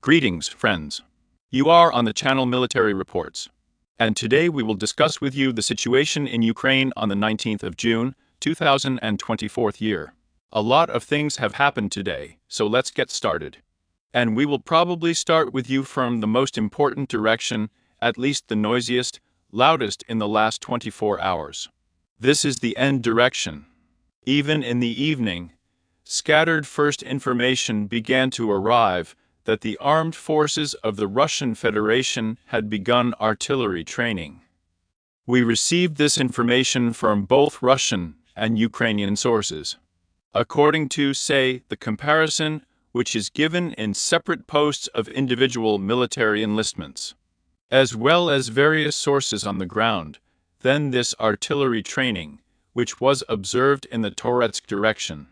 Greetings, friends. You are on the channel Military Reports. And today we will discuss with you the situation in Ukraine on the 19th of June, 2024 year. A lot of things have happened today, so let's get started. And we will probably start with you from the most important direction, at least the noisiest, loudest in the last 24 hours. This is the end direction. Even in the evening, scattered first information began to arrive that the armed forces of the Russian Federation had begun artillery training. We received this information from both Russian and Ukrainian sources. According to, say, the comparison, which is given in separate posts of individual military enlistments, as well as various sources on the ground, then this artillery training, which was observed in the Toretsk direction,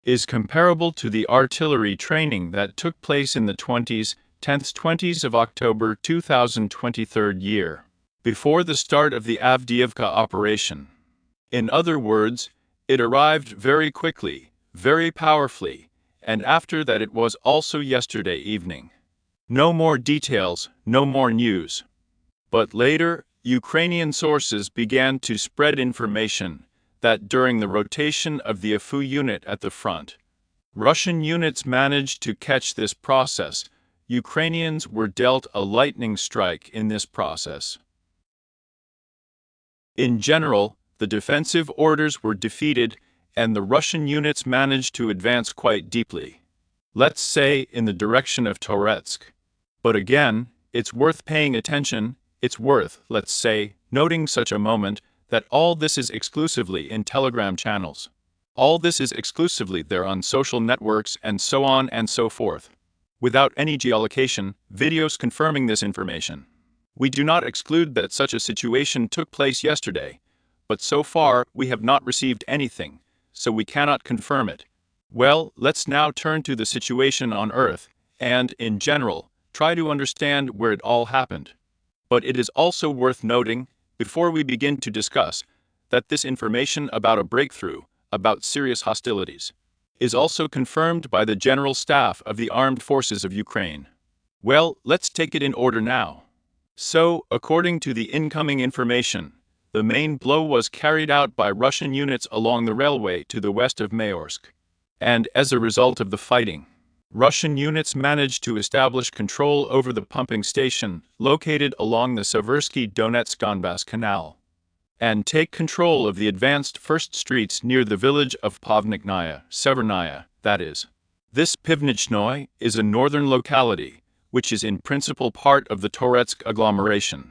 is comparable to the artillery training that took place in the 10th of October 2023 year, before the start of the Avdiivka operation. In other words, it arrived very quickly, very powerfully, and after that it was also yesterday evening. No more details, no more news. But later, Ukrainian sources began to spread information that during the rotation of the AFU unit at the front, Russian units managed to catch this process. Ukrainians were dealt a lightning strike in this process. In general, the defensive orders were defeated and the Russian units managed to advance quite deeply. Let's say in the direction of Toretsk. But again, it's worth paying attention, it's worth, let's say, noting such a moment that all this is exclusively in Telegram channels. All this is exclusively there on social networks and so on and so forth. Without any geolocation, videos confirming this information. We do not exclude that such a situation took place yesterday, but so far we have not received anything, so we cannot confirm it. Well, let's now turn to the situation on Earth, and, in general, try to understand where it all happened. But it is also worth noting, before we begin to discuss, that this information about a breakthrough, about serious hostilities, is also confirmed by the General Staff of the Armed Forces of Ukraine. Well, let's take it in order now. So, according to the incoming information, the main blow was carried out by Russian units along the railway to the west of Mayorsk. And as a result of the fighting, Russian units managed to establish control over the pumping station located along the Seversky-Donetsk-Donbass Canal, and take control of the advanced first streets near the village of Pavniknaya, Severnaya, that is. This Pivnichnoye is a northern locality, which is in principle part of the Toretsk agglomeration.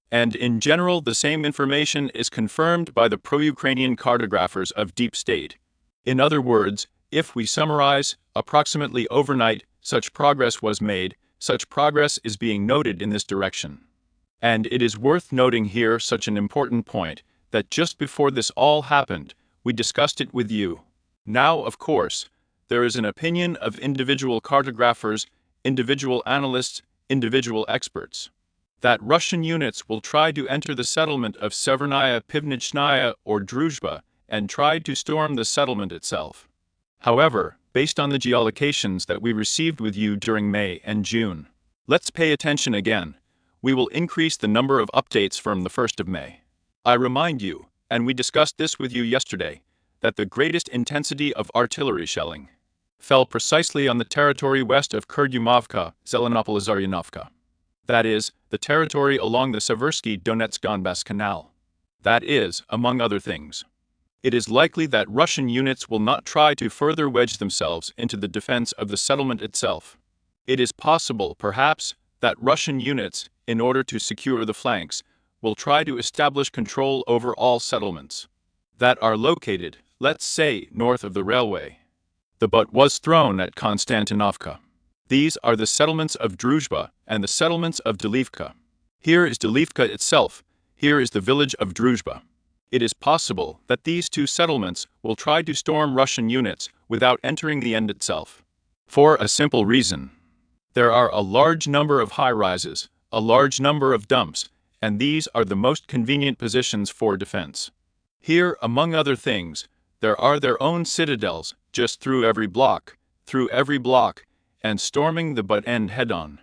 And in general the same information is confirmed by the pro-Ukrainian cartographers of Deep State. In other words, if we summarize, approximately overnight, such progress was made, such progress is being noted in this direction. And it is worth noting here such an important point, that just before this all happened, we discussed it with you. Now, of course, there is an opinion of individual cartographers, individual analysts, individual experts, that Russian units will try to enter the settlement of Severnaya Pivnichnaya or Druzhba and try to storm the settlement itself. However, based on the geolocations that we received with you during May and June, let's pay attention again. We will increase the number of updates from the 1st of May. I remind you, and we discussed this with you yesterday, that the greatest intensity of artillery shelling fell precisely on the territory west of Kurdyumovka, Zelenopoly-Zaryanovka. That is, the territory along the Seversky-Donetsk-Donbass Canal. That is, among other things. It is likely that Russian units will not try to further wedge themselves into the defense of the settlement itself. It is possible, perhaps, that Russian units, in order to secure the flanks, will try to establish control over all settlements that are located, let's say, north of the railway. The butt was thrown at Konstantinovka. These are the settlements of Druzhba and the settlements of Delivka. Here is Delivka itself, here is the village of Druzhba. It is possible that these two settlements will try to storm Russian units without entering the end itself. For a simple reason. There are a large number of high-rises, a large number of dumps, and these are the most convenient positions for defense. Here, among other things, there are their own citadels just through every block, and storming the butt end head-on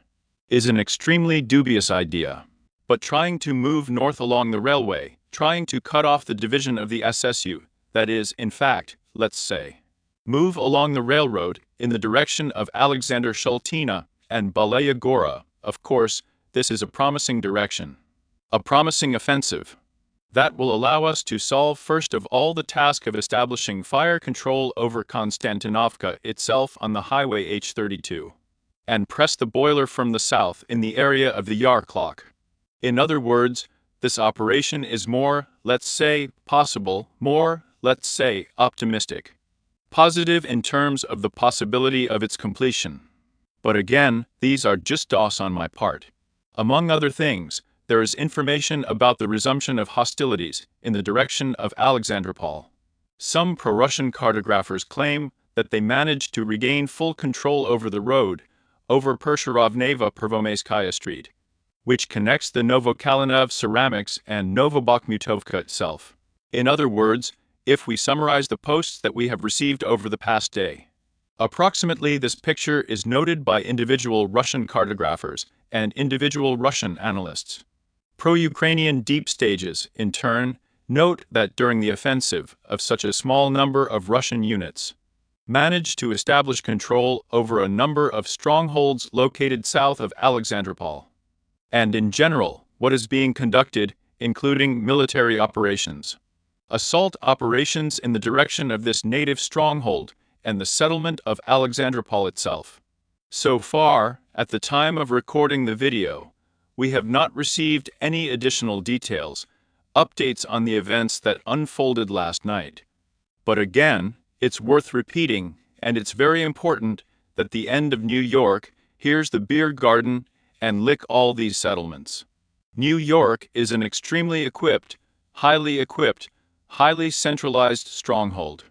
is an extremely dubious idea. But trying to move north along the railway, trying to cut off the division of the SSU, that is, in fact, let's say, move along the railroad in the direction of Alexander Shultina and Balaya Gora, of course, this is a promising direction. A promising offensive. That will allow us to solve first of all the task of establishing fire control over Konstantinovka itself on the Highway H32, and press the boiler from the south in the area of the Yarklak. In other words, this operation is more, let's say, possible, more, let's say, optimistic. Positive in terms of the possibility of its completion. But again, these are just thoughts on my part. Among other things, there is information about the resumption of hostilities in the direction of Alexandropol. Some pro-Russian cartographers claim that they managed to regain full control over the road, over Persherovneva-Pervomeyskaya Street, which connects the Novokalinov ceramics and Novobakhmutovka itself. In other words, if we summarize the posts that we have received over the past day, approximately this picture is noted by individual Russian cartographers and individual Russian analysts. Pro-Ukrainian deep stages, in turn, note that during the offensive of such a small number of Russian units, managed to establish control over a number of strongholds located south of Alexandropol. And in general, what is being conducted, including military operations, assault operations in the direction of this native stronghold and the settlement of Alexandropol itself. So far, at the time of recording the video, we have not received any additional details, updates on the events that unfolded last night. But again, it's worth repeating, and it's very important, that the end of New York, here's the beer garden, and lick all these settlements. New York is an extremely equipped, highly centralized stronghold,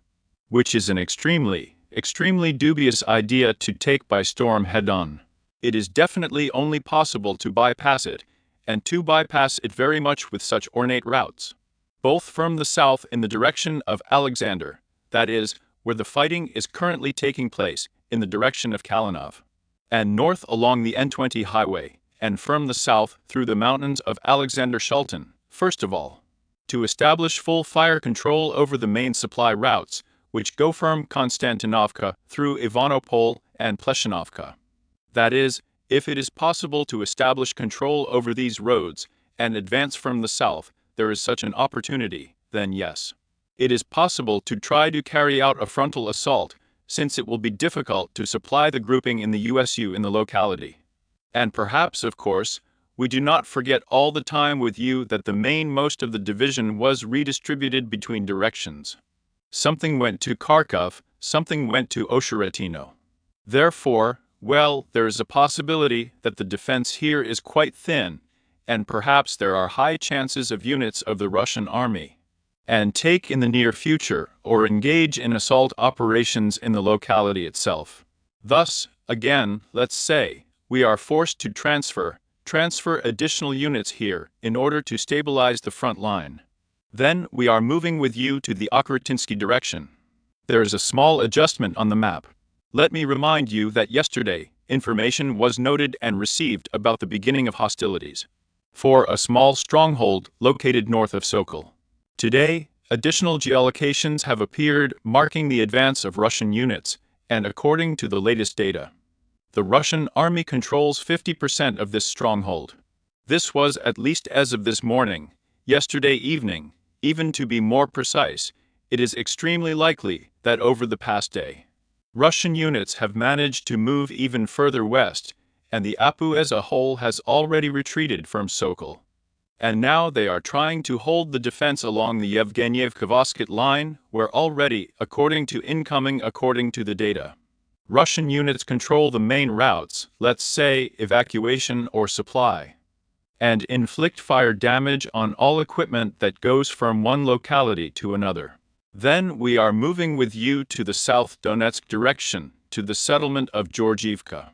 which is an extremely dubious idea to take by storm head-on. It is definitely only possible to bypass it, and to bypass it very much with such ornate routes, both from the south in the direction of Alexander, that is, where the fighting is currently taking place, in the direction of Kalinov, and north along the N20 highway, and from the south through the mountains of Alexander Shultin, first of all, to establish full fire control over the main supply routes, which go from Konstantinovka through Ivanopol and Pleshinovka. That is, if it is possible to establish control over these roads and advance from the south, there is such an opportunity, then yes, it is possible to try to carry out a frontal assault, since it will be difficult to supply the grouping in the USU in the locality. And perhaps, of course, we do not forget all the time with you that the most of the division was redistributed between directions. Something went to Kharkov, something went to Osheretino. Therefore, well, there is a possibility that the defense here is quite thin, and perhaps there are high chances of units of the Russian army and take in the near future or engage in assault operations in the locality itself. Thus, again, let's say, we are forced to transfer additional units here in order to stabilize the front line. Then we are moving with you to the Okrutinsky direction. There is a small adjustment on the map. Let me remind you that yesterday, information was noted and received about the beginning of hostilities for a small stronghold located north of Sokol. Today, additional geolocations have appeared marking the advance of Russian units, and according to the latest data, the Russian army controls 50% of this stronghold. This was at least as of this morning, yesterday evening, even to be more precise, it is extremely likely that over the past day, Russian units have managed to move even further west, and the APU as a whole has already retreated from Sokol. And now they are trying to hold the defense along the Yevgeniev-Kavasket line, where already, according to the data, Russian units control the main routes, let's say evacuation or supply, and inflict fire damage on all equipment that goes from one locality to another. Then we are moving with you to the South Donetsk direction, to the settlement of Georgiivka.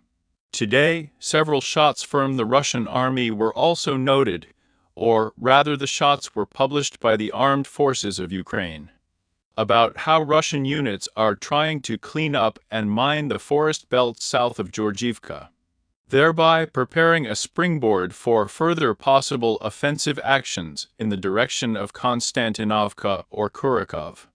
Today, several shots from the Russian army were also noted, or rather the shots were published by the armed forces of Ukraine. about how Russian units are trying to clean up and mine the forest belt south of Georgiivka, thereby preparing a springboard for further possible offensive actions in the direction of Konstantinovka or Kurakov.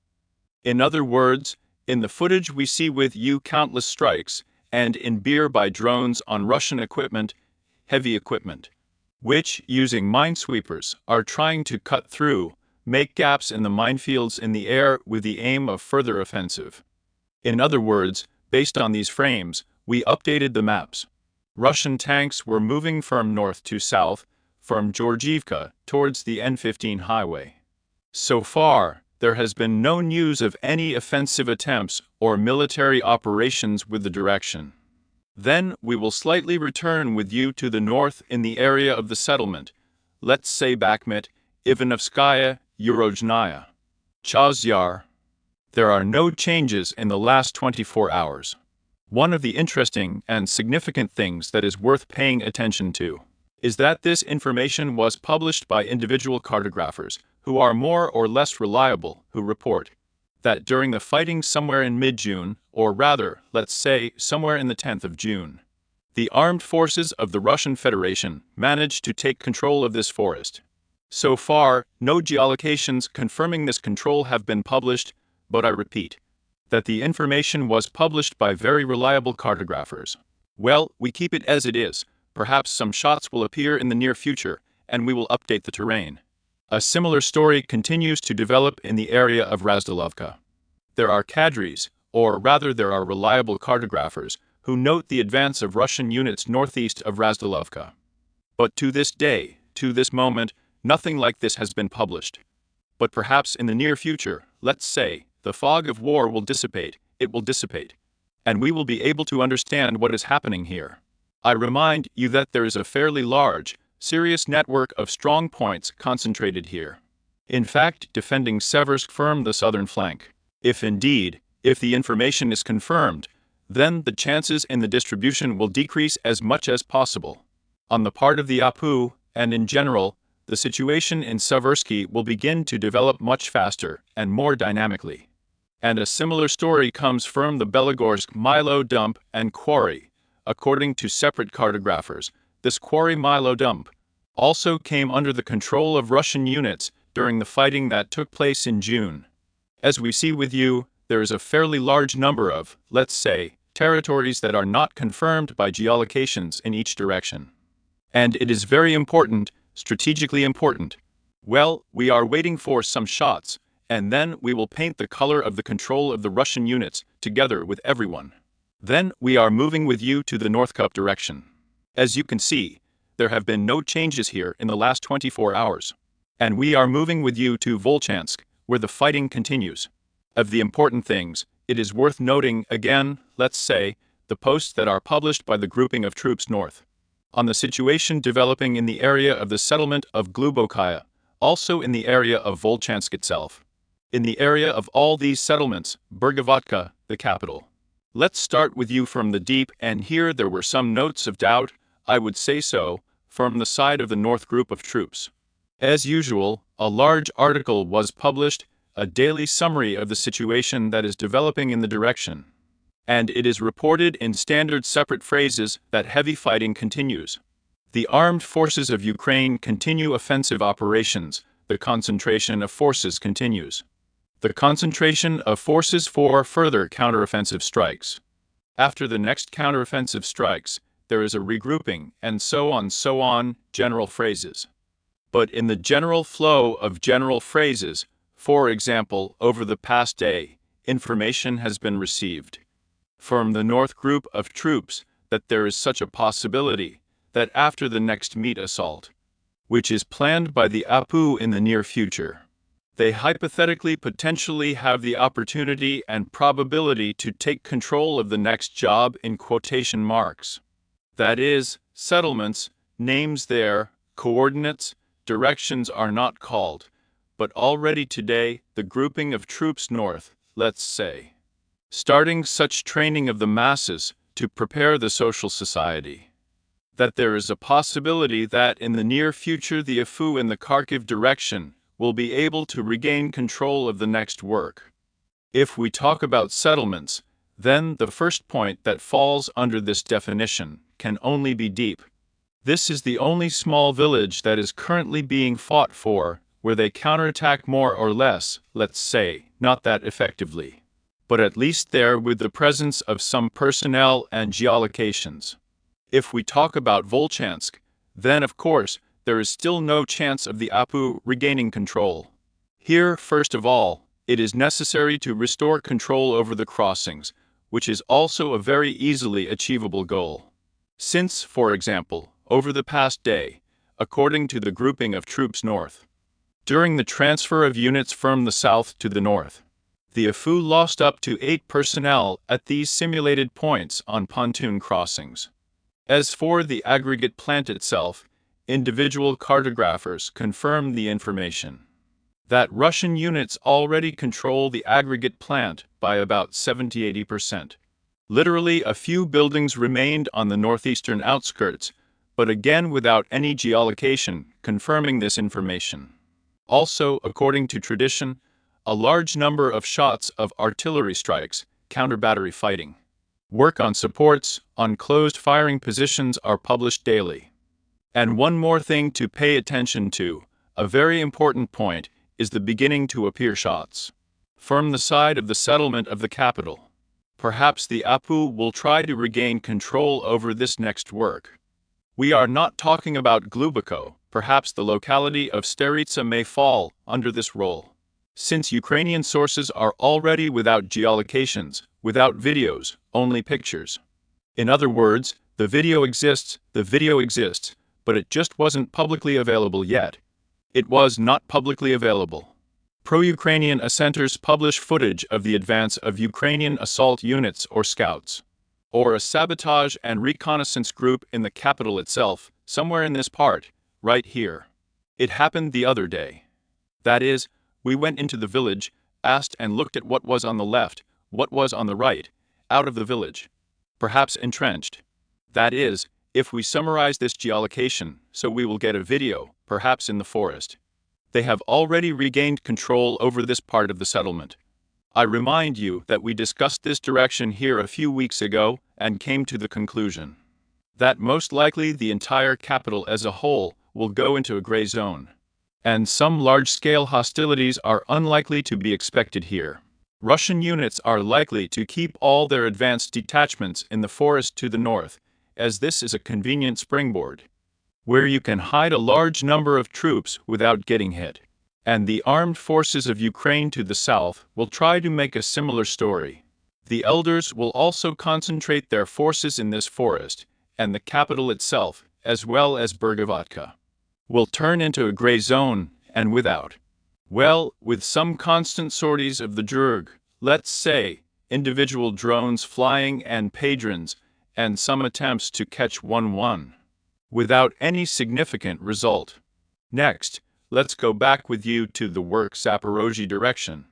In other words, in the footage we see with you countless strikes, and in beer by drones on Russian equipment, heavy equipment, which, using minesweepers, are trying to cut through, make gaps in the minefields in the air with the aim of further offensive. In other words, based on these frames, we updated the maps. Russian tanks were moving from north to south, from Georgiivka towards the N15 highway. So far, there has been no news of any offensive attempts or military operations with the direction. Then we will slightly return with you to the north in the area of the settlement, let's say Bakhmut, Ivanovskaya, Urozhnaya, Chauzyar. There are no changes in the last 24 hours. One of the interesting and significant things that is worth paying attention to is that this information was published by individual cartographers who are more or less reliable, who report that during the fighting somewhere in mid-June, or rather, let's say, somewhere in the 10th of June, the armed forces of the Russian Federation managed to take control of this forest. So far, no geolocations confirming this control have been published, but I repeat, that the information was published by very reliable cartographers. Well, we keep it as it is. Perhaps some shots will appear in the near future, and we will update the terrain. A similar story continues to develop in the area of Razdalovka. There are cadres, or rather there are reliable cartographers, who note the advance of Russian units northeast of Razdalovka. But to this day, to this moment, nothing like this has been published. But perhaps in the near future, let's say, the fog of war will dissipate, it will dissipate, and we will be able to understand what is happening here. I remind you that there is a fairly large, serious network of strong points concentrated here. In fact, defending Seversk firm the southern flank. If the information is confirmed, then the chances in the distribution will decrease as much as possible. On the part of the APU, and in general, the situation in Seversky will begin to develop much faster and more dynamically. And a similar story comes from the Belogorsk Milo dump and quarry. According to separate cartographers, this quarry Milo dump also came under the control of Russian units during the fighting that took place in June. As we see with you, there is a fairly large number of, let's say, territories that are not confirmed by geolocations in each direction. And it is very important, strategically important. Well, we are waiting for some shots, and then we will paint the color of the control of the Russian units together with everyone. Then we are moving with you to the North Cup direction. As you can see, there have been no changes here in the last 24 hours. And we are moving with you to Volchansk, where the fighting continues. Of the important things, it is worth noting again, let's say, the posts that are published by the grouping of troops north on the situation developing in the area of the settlement of Glubokaya, also in the area of Volchansk itself. In the area of all these settlements, Bergovatka, the capital. Let's start with you from the deep, and here there were some notes of doubt, I would say so, from the side of the North group of troops. As usual, a large article was published, a daily summary of the situation that is developing in the direction. And it is reported in standard separate phrases that heavy fighting continues. The armed forces of Ukraine continue offensive operations, the concentration of forces continues. The concentration of forces for further counteroffensive strikes. After the next counteroffensive strikes, there is a regrouping, and so on, general phrases. But in the general flow of general phrases, for example, over the past day, information has been received from the North group of troops that there is such a possibility that after the next meat assault, which is planned by the APU in the near future, they hypothetically potentially have the opportunity and probability to take control of the next job in quotation marks. That is, settlements, names there, coordinates, directions are not called, but already today the grouping of troops north, let's say, starting such training of the masses to prepare the social society. That there is a possibility that in the near future the AFU in the Kharkiv direction will be able to regain control of the next work. If we talk about settlements, then the first point that falls under this definition can only be Deep. This is the only small village that is currently being fought for, where they counterattack more or less, let's say, not that effectively, but at least there with the presence of some personnel and geolocations. If we talk about Volchansk, then of course, there is still no chance of the APU regaining control. Here, first of all, it is necessary to restore control over the crossings, which is also a very easily achievable goal. Since, for example, over the past day, according to the grouping of troops north, during the transfer of units from the south to the north, the AFU lost up to 8 personnel at these simulated points on pontoon crossings. As for the aggregate plant itself, individual cartographers confirmed the information that Russian units already control the aggregate plant by about 70–80%. Literally a few buildings remained on the northeastern outskirts, but again without any geolocation confirming this information. Also, according to tradition, a large number of shots of artillery strikes, counter-battery fighting, work on supports, on closed firing positions are published daily. And one more thing to pay attention to, a very important point, is the beginning to appear shots from the side of the settlement of the capital. Perhaps the APU will try to regain control over this next work. We are not talking about Gluboko, perhaps the locality of Staritsa may fall under this role. Since Ukrainian sources are already without geolocations, without videos, only pictures. In other words, the video exists, but it just wasn't publicly available yet. It was not publicly available. Pro-Ukrainian assenters publish footage of the advance of Ukrainian assault units or scouts, or a sabotage and reconnaissance group in the capital itself, somewhere in this part, right here. It happened the other day. That is, we went into the village, asked and looked at what was on the left, what was on the right, out of the village. Perhaps entrenched. That is, if we summarize this geolocation, so we will get a video, perhaps in the forest. They have already regained control over this part of the settlement. I remind you that we discussed this direction here a few weeks ago and came to the conclusion that most likely the entire capital as a whole will go into a gray zone, and some large-scale hostilities are unlikely to be expected here. Russian units are likely to keep all their advanced detachments in the forest to the north, as this is a convenient springboard, where you can hide a large number of troops without getting hit. And the armed forces of Ukraine to the south will try to make a similar story. The elders will also concentrate their forces in this forest, and the capital itself, as well as Bergovatka, will turn into a gray zone, and without, well, with some constant sorties of the Drug, let's say, individual drones flying and padrons, and some attempts to catch 1-1, without any significant result. Next, let's go back with you to the work Zaporozhye direction.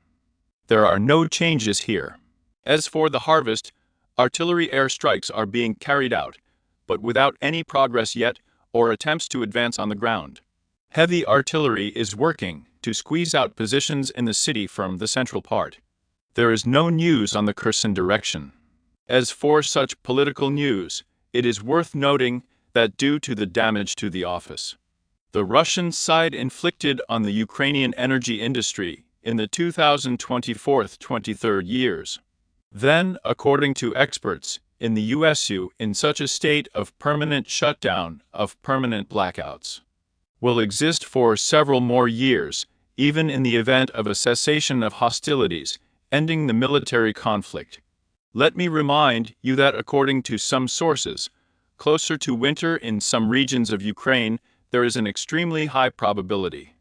There are no changes here. As for the harvest, artillery airstrikes are being carried out, but without any progress yet, or attempts to advance on the ground. Heavy artillery is working to squeeze out positions in the city from the central part. There is no news on the Kherson direction. As for such political news, it is worth noting that due to the damage to the office the Russian side inflicted on the Ukrainian energy industry in the 2024-23 years, then, according to experts in the USU, in such a state of permanent shutdown, of permanent blackouts, will exist for several more years, even in the event of a cessation of hostilities, ending the military conflict. Let me remind you that according to some sources, closer to winter in some regions of Ukraine, there is an extremely high probability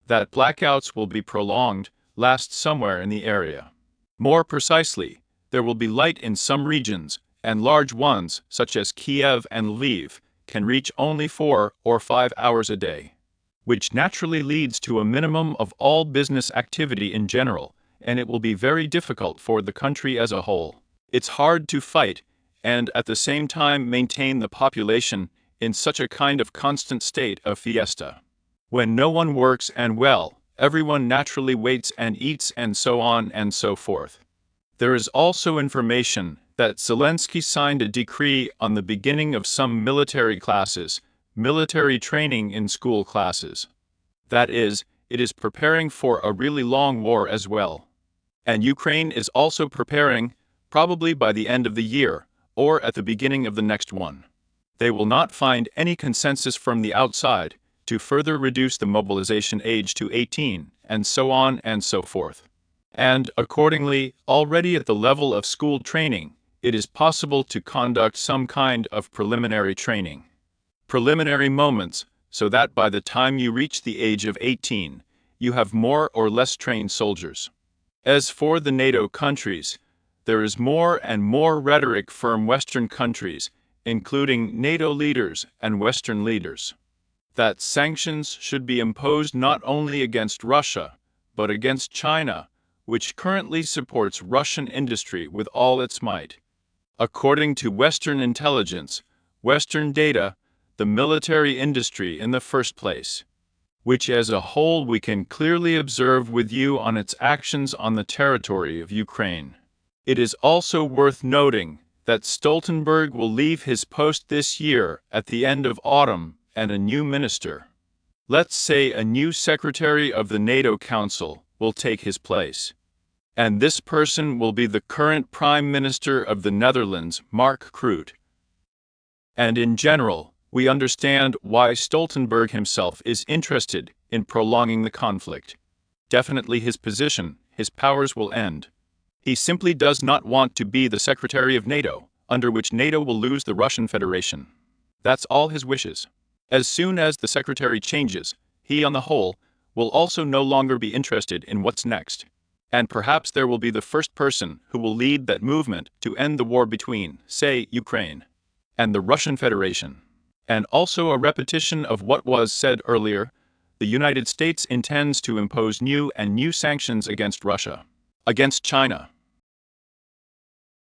that blackouts will be prolonged, last somewhere in the area. More precisely, there will be light in some regions, and large ones, such as Kiev and Lviv, can reach only 4 or 5 hours a day, which naturally leads to a minimum of all business activity in general, and it will be very difficult for the country as a whole. It's hard to fight, and at the same time maintain the population in such a kind of constant state of fiesta. When no one works and well, everyone naturally waits and eats and so on and so forth. There is also information that Zelensky signed a decree on the beginning of some military classes, military training in school classes. That is, it is preparing for a really long war as well. And Ukraine is also preparing, probably by the end of the year, or at the beginning of the next one. They will not find any consensus from the outside to further reduce the mobilization age to 18, and so on and so forth. And, accordingly, already at the level of school training, it is possible to conduct some kind of preliminary training. Preliminary moments, so that by the time you reach the age of 18, you have more or less trained soldiers. As for the NATO countries, there is more and more rhetoric from Western countries, including NATO leaders and Western leaders, that sanctions should be imposed not only against Russia, but against China, which currently supports Russian industry with all its might. According to Western intelligence, Western data, the military industry in the first place, which as a whole we can clearly observe with you on its actions on the territory of Ukraine. It is also worth noting that Stoltenberg will leave his post this year at the end of autumn, and a new minister, let's say a new secretary of the NATO Council, will take his place. And this person will be the current Prime Minister of the Netherlands, Mark Rutte. And in general, we understand why Stoltenberg himself is interested in prolonging the conflict. Definitely his position, his powers will end. He simply does not want to be the Secretary of NATO, under which NATO will lose the Russian Federation. That's all his wishes. As soon as the Secretary changes, he on the whole will also no longer be interested in what's next. And perhaps there will be the first person who will lead that movement to end the war between, say, Ukraine and the Russian Federation. And also a repetition of what was said earlier, the United States intends to impose new sanctions against Russia, against China,